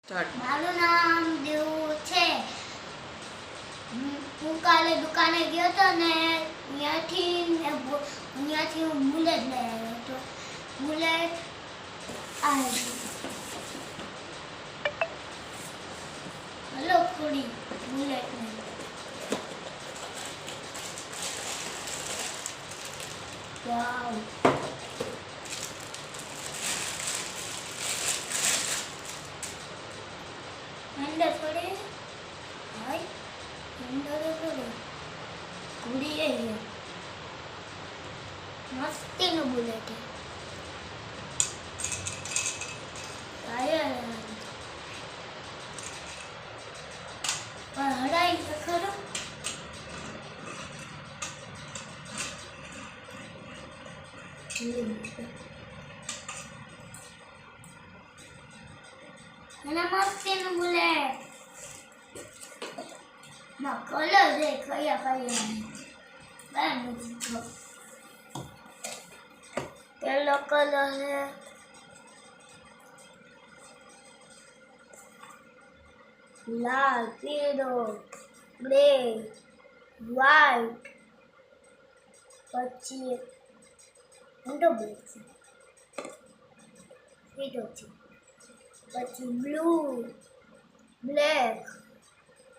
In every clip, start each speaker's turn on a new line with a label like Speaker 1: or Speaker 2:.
Speaker 1: મારું નામ દેવ છે. હું કાલે દુકાને ગયો હતો ને ત્યાંથી હું બુલેટ લઈ આવ્યો હતો. બુલેટ હલો ખોડી બુલેટ ને વાવ અંદર થોડી હાય અંદર થોડી ઘોડી એ મસ્તીનું બુલેટ ટાયર પણ હડાઈ તો ખરો. અને મસ્તીનું બુલેટ માં કલર છે કયા પેલો કલર છે લાલ, પીળો, ગ્રે, વ્હાઈટ, પછી ઊંડો બ્લેક છે, પીળો છે, પછી બ્લુ, બ્લેક,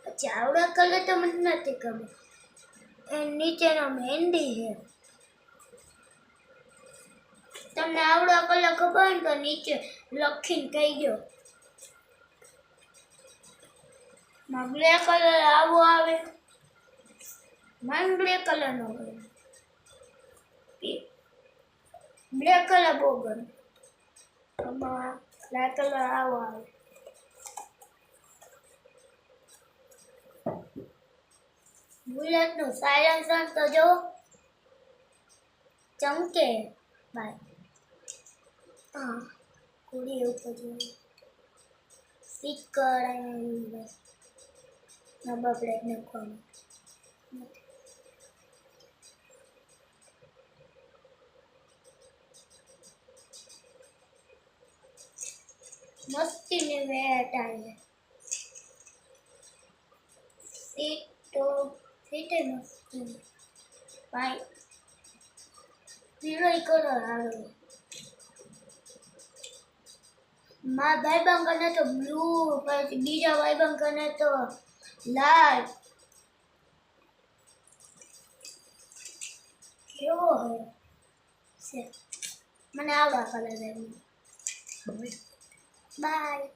Speaker 1: પછી આવડા કલર તો મને નથી ખબર. એ નીચેનો મહેંદી છે. તમને આવડો કલર ખબર હોય તો નીચે લખીને કહીજો. માં બ્લેક કલર આવો આવે, મને બ્લેક કલર નો ગમે. બ્લેક કલર બહુ ગમે. આમાં બ્લેક કલર આવો આવે. બુલેટ નું સાયલેન્સર તો જો ચમકે ભાઈ. હા કુડી ઉપર જોઈએ સ્પીકર નંબર પ્લેટ નાખવાનું. મસ્તીની વેટ આવે. સીટ તો સીટે મસ્તી ભાઈ. પીળો કલર આવે. મારા ભાઈબંધ કને તો બ્લુ, પછી બીજા ભાઈબંધ કને તો લાલ. કેવો હોય છે મને આવડા કલર. બાય.